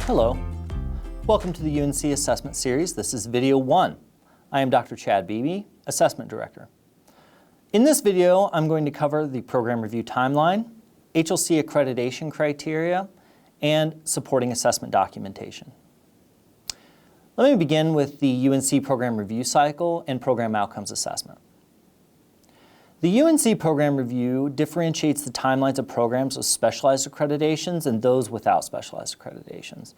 Hello. Welcome to the UNC Assessment Series. This is Video 1. I am Dr. Chad Beebe, Assessment Director. In this video, I'm going to cover the program review timeline, HLC accreditation criteria, and supporting assessment documentation. Let me begin with the UNC program review cycle and program outcomes assessment. The UNC program review differentiates the timelines of programs with specialized accreditations and those without specialized accreditations.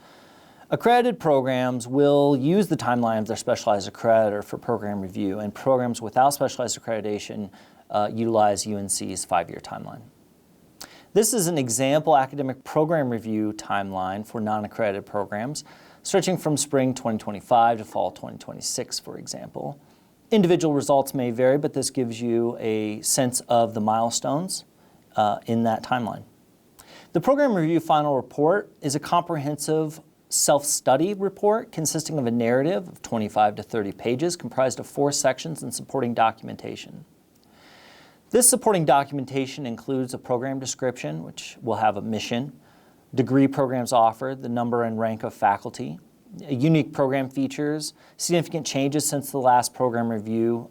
Accredited programs will use the timeline of their specialized accreditor for program review, and programs without specialized accreditation utilize UNC's 5-year timeline. This is an example academic program review timeline for non-accredited programs, stretching from spring 2025 to fall 2026, for example. Individual results may vary, but this gives you a sense of the milestones in that timeline. The program review final report is a comprehensive self-study report consisting of a narrative of 25 to 30 pages comprised of 4 sections and supporting documentation. This supporting documentation includes a program description, which will have a mission, degree programs offered, the number and rank of faculty, unique program features, significant changes since the last program review,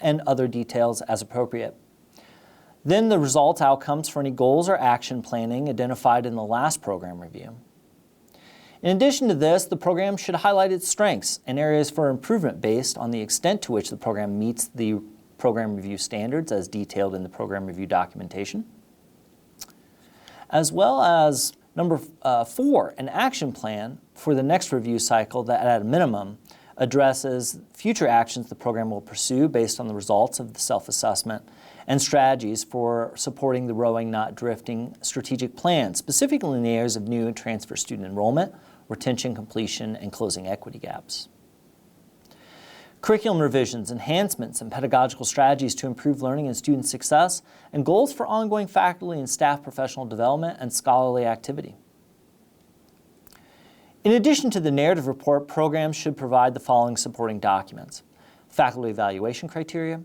and other details as appropriate. Then the results, outcomes for any goals or action planning identified in the last program review. In addition to this, the program should highlight its strengths and areas for improvement based on the extent to which the program meets the program review standards as detailed in the program review documentation, as well as number 4, an action plan for the next review cycle that at a minimum addresses future actions the program will pursue based on the results of the self-assessment and strategies for supporting the rowing, not drifting strategic plan, specifically in the areas of new and transfer student enrollment, retention, completion, and closing equity gaps. Curriculum revisions, enhancements, and pedagogical strategies to improve learning and student success, and goals for ongoing faculty and staff professional development and scholarly activity. In addition to the narrative report, programs should provide the following supporting documents: faculty evaluation criteria,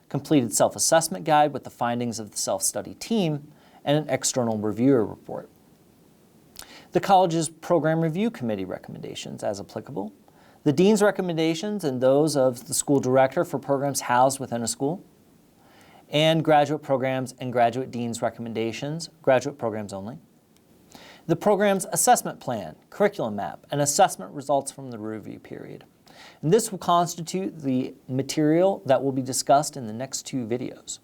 completed self-assessment guide with the findings of the self-study team, and an external reviewer report. The college's program review committee recommendations as applicable, the dean's recommendations and those of the school director for programs housed within a school, and graduate programs and graduate dean's recommendations, graduate programs only. The program's assessment plan, curriculum map, and assessment results from the review period. And this will constitute the material that will be discussed in the next 2 videos.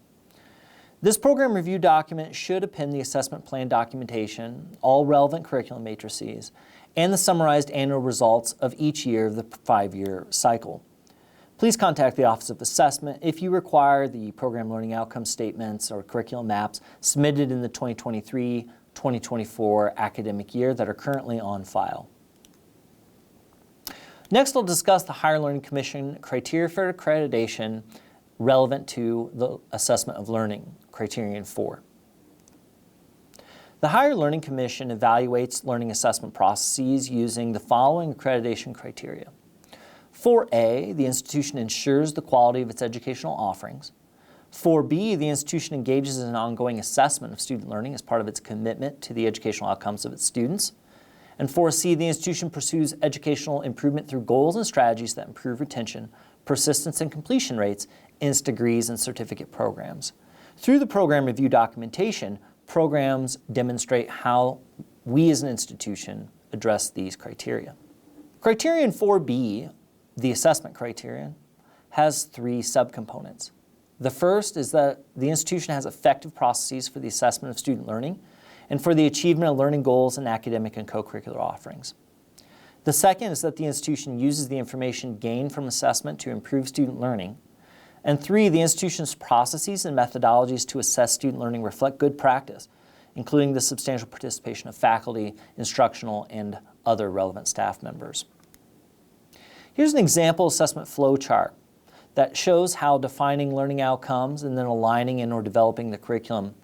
This program review document should append the assessment plan documentation, all relevant curriculum matrices, and the summarized annual results of each year of the 5-year cycle. Please contact the Office of Assessment if you require the program learning outcome statements or curriculum maps submitted in the 2023-2024 academic year that are currently on file. Next, I'll discuss the Higher Learning Commission criteria for accreditation relevant to the assessment of learning, criterion 4. The Higher Learning Commission evaluates learning assessment processes using the following accreditation criteria. 4A, the institution ensures the quality of its educational offerings. 4B, the institution engages in an ongoing assessment of student learning as part of its commitment to the educational outcomes of its students. And 4C, the institution pursues educational improvement through goals and strategies that improve retention, persistence, and completion rates in its degrees and certificate programs. Through the program review documentation, programs demonstrate how we as an institution address these criteria. Criterion 4B, the assessment criterion, has 3 subcomponents. The first is that the institution has effective processes for the assessment of student learning and for the achievement of learning goals and academic and co-curricular offerings. The second is that the institution uses the information gained from assessment to improve student learning. And 3, the institution's processes and methodologies to assess student learning reflect good practice, including the substantial participation of faculty, instructional, and other relevant staff members. Here's an example assessment flow chart that shows how defining learning outcomes and then aligning and or developing the curriculum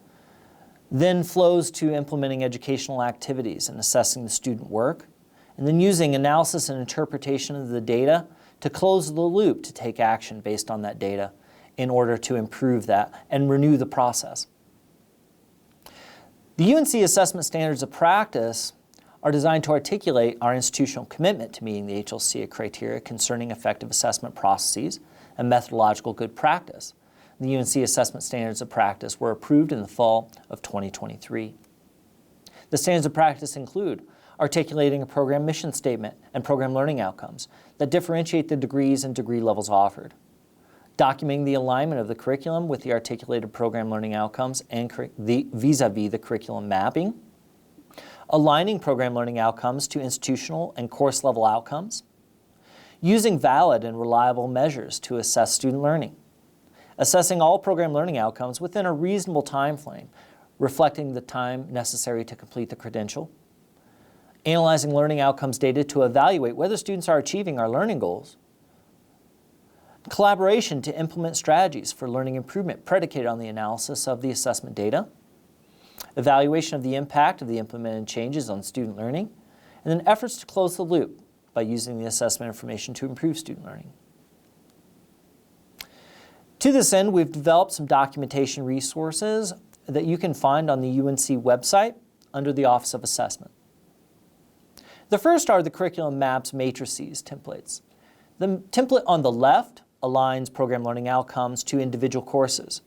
then flows to implementing educational activities and assessing the student work, and then using analysis and interpretation of the data to close the loop to take action based on that data in order to improve that and renew the process. The UNC assessment standards of practice are designed to articulate our institutional commitment to meeting the HLC criteria concerning effective assessment processes and methodological good practice. The UNC Assessment Standards of Practice were approved in the fall of 2023. The standards of practice include articulating a program mission statement and program learning outcomes that differentiate the degrees and degree levels offered, documenting the alignment of the curriculum with the articulated program learning outcomes and vis-a-vis the curriculum mapping, aligning program learning outcomes to institutional and course level outcomes, using valid and reliable measures to assess student learning, assessing all program learning outcomes within a reasonable time frame, reflecting the time necessary to complete the credential, analyzing learning outcomes data to evaluate whether students are achieving our learning goals, collaboration to implement strategies for learning improvement predicated on the analysis of the assessment data, evaluation of the impact of the implemented changes on student learning, and then efforts to close the loop by using the assessment information to improve student learning. To this end, we've developed some documentation resources that you can find on the UNC website under the Office of Assessment. The first are the curriculum maps matrices templates. The template on the left aligns program learning outcomes to individual courses.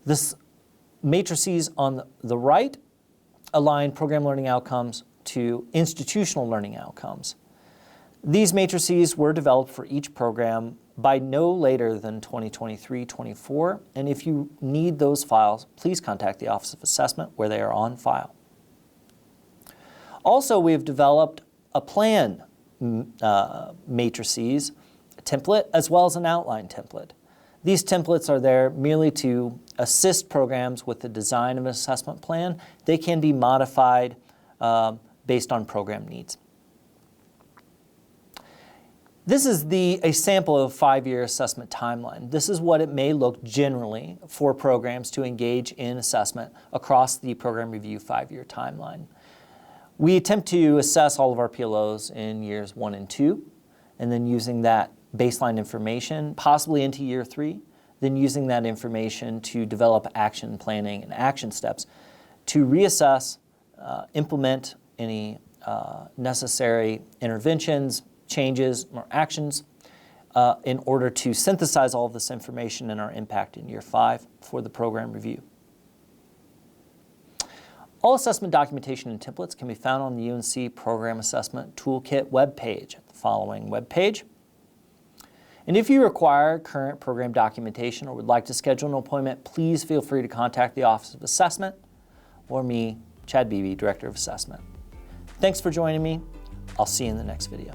This matrices on the right align program learning outcomes to institutional learning outcomes. These matrices were developed for each program by no later than 2023-24, and if you need those files, please contact the Office of Assessment where they are on file. Also, we have developed a plan matrices template as well as an outline template. These templates are there merely to assist programs with the design of an assessment plan. They can be modified based on program needs. This is a sample of a 5-year assessment timeline. This is what it may look generally for programs to engage in assessment across the program review 5-year timeline. We attempt to assess all of our PLOs in years 1 and 2, and then using that baseline information, possibly into year 3, then using that information to develop action planning and action steps to reassess, implement any necessary interventions, changes, or actions in order to synthesize all of this information and our impact in year 5 for the program review. All assessment documentation and templates can be found on the UNC Program Assessment Toolkit webpage at the following webpage. And if you require current program documentation or would like to schedule an appointment, please feel free to contact the Office of Assessment or me, Chad Beebe, Director of Assessment. Thanks for joining me. I'll see you in the next video.